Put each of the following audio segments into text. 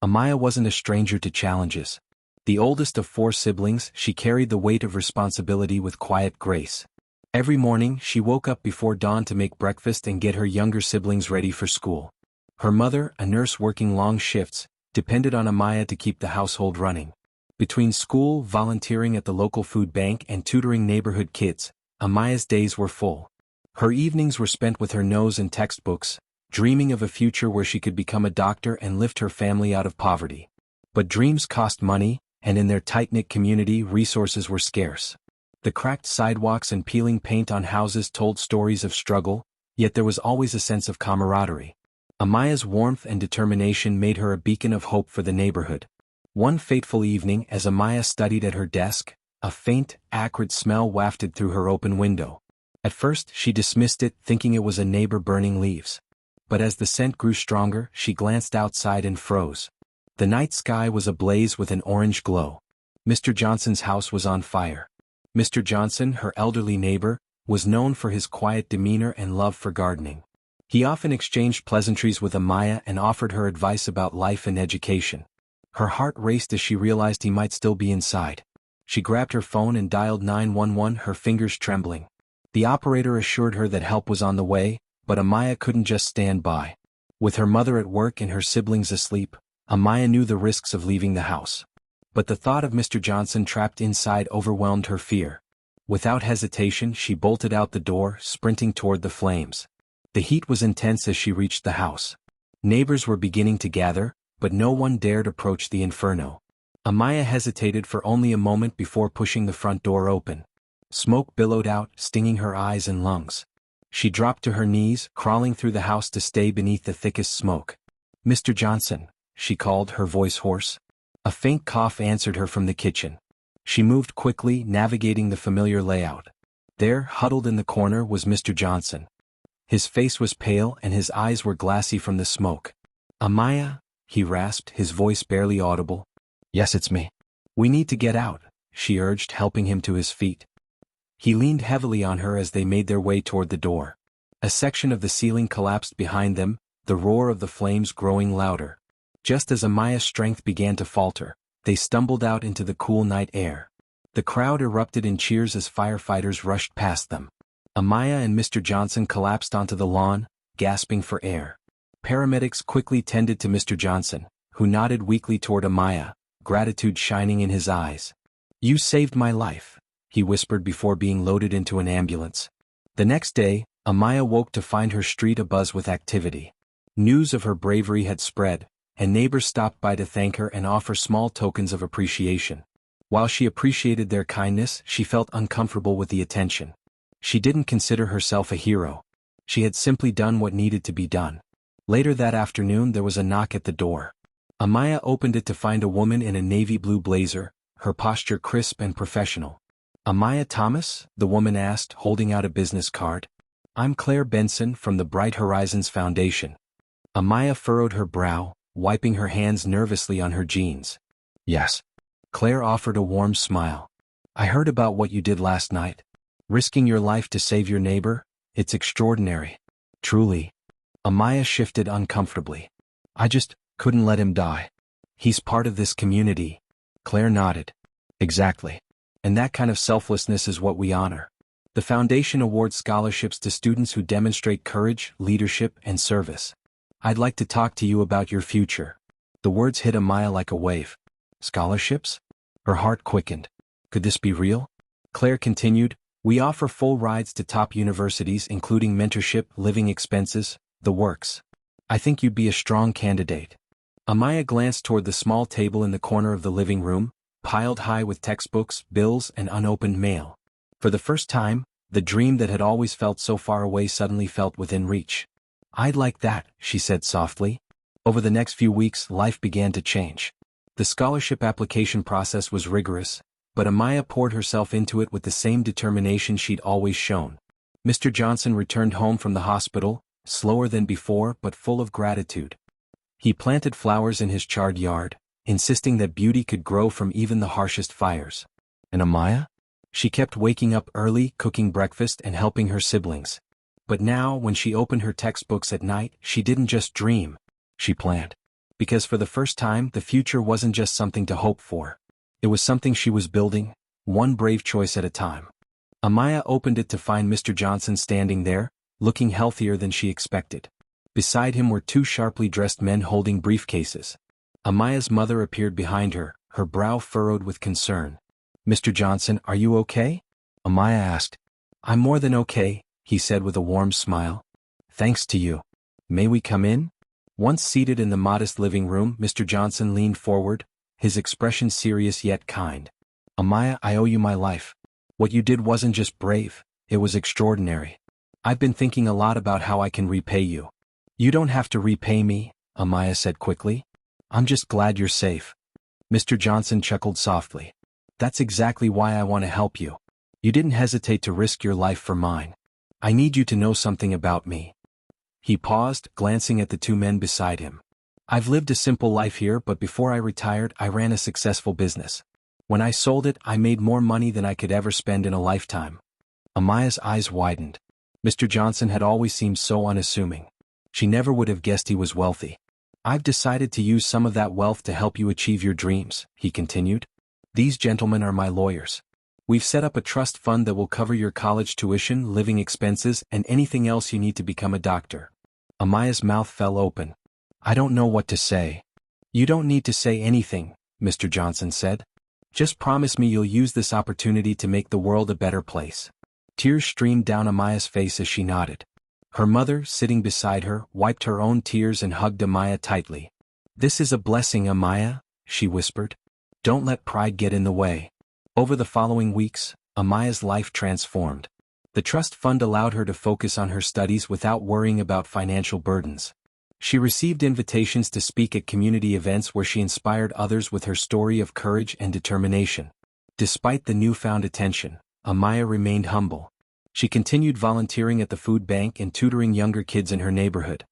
Amaya wasn't a stranger to challenges. The oldest of 4 siblings, she carried the weight of responsibility with quiet grace. Every morning, she woke up before dawn to make breakfast and get her younger siblings ready for school. Her mother, a nurse working long shifts, depended on Amaya to keep the household running. Between school, volunteering at the local food bank, and tutoring neighborhood kids, Amaya's days were full. Her evenings were spent with her nose in textbooks, dreaming of a future where she could become a doctor and lift her family out of poverty. But dreams cost money, and in their tight-knit community, resources were scarce. The cracked sidewalks and peeling paint on houses told stories of struggle, yet there was always a sense of camaraderie. Amaya's warmth and determination made her a beacon of hope for the neighborhood. One fateful evening, as Amaya studied at her desk, a faint, acrid smell wafted through her open window. At first, she dismissed it, thinking it was a neighbor burning leaves. But as the scent grew stronger, she glanced outside and froze. The night sky was ablaze with an orange glow. Mr. Johnson's house was on fire. Mr. Johnson, her elderly neighbor, was known for his quiet demeanor and love for gardening. He often exchanged pleasantries with Amaya and offered her advice about life and education. Her heart raced as she realized he might still be inside. She grabbed her phone and dialed 911, her fingers trembling. The operator assured her that help was on the way, but Amaya couldn't just stand by. With her mother at work and her siblings asleep, Amaya knew the risks of leaving the house. But the thought of Mr. Johnson trapped inside overwhelmed her fear. Without hesitation, she bolted out the door, sprinting toward the flames. The heat was intense as she reached the house. Neighbors were beginning to gather, but no one dared approach the inferno. Amaya hesitated for only a moment before pushing the front door open. Smoke billowed out, stinging her eyes and lungs. She dropped to her knees, crawling through the house to stay beneath the thickest smoke. "Mr. Johnson," she called, her voice hoarse. A faint cough answered her from the kitchen. She moved quickly, navigating the familiar layout. There, huddled in the corner, was Mr. Johnson. His face was pale and his eyes were glassy from the smoke. "Amaya," he rasped, his voice barely audible. "Yes, it's me." "We need to get out," she urged, helping him to his feet. He leaned heavily on her as they made their way toward the door. A section of the ceiling collapsed behind them, the roar of the flames growing louder. Just as Amaya's strength began to falter, they stumbled out into the cool night air. The crowd erupted in cheers as firefighters rushed past them. Amaya and Mr. Johnson collapsed onto the lawn, gasping for air. Paramedics quickly tended to Mr. Johnson, who nodded weakly toward Amaya, gratitude shining in his eyes. "You saved my life," he whispered before being loaded into an ambulance. The next day, Amaya woke to find her street abuzz with activity. News of her bravery had spread, and neighbors stopped by to thank her and offer small tokens of appreciation. While she appreciated their kindness, she felt uncomfortable with the attention. She didn't consider herself a hero. She had simply done what needed to be done. Later that afternoon, there was a knock at the door. Amaya opened it to find a woman in a navy blue blazer, her posture crisp and professional. "Amaya Thomas?" the woman asked, holding out a business card. "I'm Claire Benson from the Bright Horizons Foundation." Amaya furrowed her brow, wiping her hands nervously on her jeans. "Yes." Claire offered a warm smile. "I heard about what you did last night. Risking your life to save your neighbor, it's extraordinary. Truly." Amaya shifted uncomfortably. "I just couldn't let him die. He's part of this community." Claire nodded. "Exactly. And that kind of selflessness is what we honor. The foundation awards scholarships to students who demonstrate courage, leadership, and service. I'd like to talk to you about your future." The words hit Amaya like a wave. "Scholarships?" Her heart quickened. Could this be real? Claire continued, "We offer full rides to top universities, including mentorship, living expenses, the works. I think you'd be a strong candidate." Amaya glanced toward the small table in the corner of the living room, piled high with textbooks, bills, and unopened mail. For the first time, the dream that had always felt so far away suddenly felt within reach. "I'd like that," she said softly. Over the next few weeks, life began to change. The scholarship application process was rigorous, but Amaya poured herself into it with the same determination she'd always shown. Mr. Johnson returned home from the hospital, slower than before but full of gratitude. He planted flowers in his charred yard, insisting that beauty could grow from even the harshest fires. And Amaya? She kept waking up early, cooking breakfast and helping her siblings. But now, when she opened her textbooks at night, she didn't just dream. She planned. Because for the first time, the future wasn't just something to hope for. It was something she was building, one brave choice at a time. Amaya opened it to find Mr. Johnson standing there, looking healthier than she expected. Beside him were two sharply dressed men holding briefcases. Amaya's mother appeared behind her, her brow furrowed with concern. "Mr. Johnson, are you okay?" Amaya asked. "I'm more than okay," he said with a warm smile. "Thanks to you. May we come in?" Once seated in the modest living room, Mr. Johnson leaned forward, his expression serious yet kind. "Amaya, I owe you my life. What you did wasn't just brave, it was extraordinary. I've been thinking a lot about how I can repay you." "You don't have to repay me," Amaya said quickly. "I'm just glad you're safe." Mr. Johnson chuckled softly. "That's exactly why I want to help you. You didn't hesitate to risk your life for mine. I need you to know something about me." He paused, glancing at the two men beside him. "I've lived a simple life here, but before I retired, I ran a successful business. When I sold it, I made more money than I could ever spend in a lifetime." Amaya's eyes widened. Mr. Johnson had always seemed so unassuming. She never would have guessed he was wealthy. "I've decided to use some of that wealth to help you achieve your dreams," he continued. "These gentlemen are my lawyers. We've set up a trust fund that will cover your college tuition, living expenses, and anything else you need to become a doctor." Amaya's mouth fell open. "I don't know what to say." "You don't need to say anything," Mr. Johnson said. "Just promise me you'll use this opportunity to make the world a better place." Tears streamed down Amaya's face as she nodded. Her mother, sitting beside her, wiped her own tears and hugged Amaya tightly. "This is a blessing, Amaya," she whispered. "Don't let pride get in the way." Over the following weeks, Amaya's life transformed. The trust fund allowed her to focus on her studies without worrying about financial burdens. She received invitations to speak at community events where she inspired others with her story of courage and determination. Despite the newfound attention, Amaya remained humble. She continued volunteering at the food bank and tutoring younger kids in her neighborhood.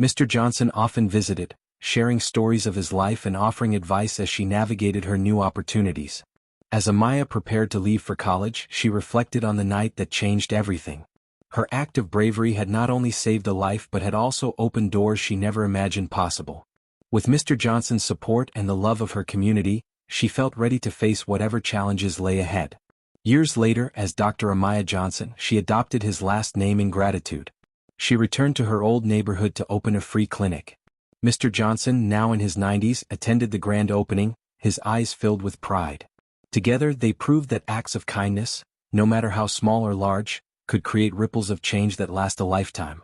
Mr. Johnson often visited, sharing stories of his life and offering advice as she navigated her new opportunities. As Amaya prepared to leave for college, she reflected on the night that changed everything. Her act of bravery had not only saved a life but had also opened doors she never imagined possible. With Mr. Johnson's support and the love of her community, she felt ready to face whatever challenges lay ahead. Years later, as Dr. Amaya Johnson, she adopted his last name in gratitude. She returned to her old neighborhood to open a free clinic. Mr. Johnson, now in his 90s, attended the grand opening, his eyes filled with pride. Together they proved that acts of kindness, no matter how small or large, could create ripples of change that last a lifetime.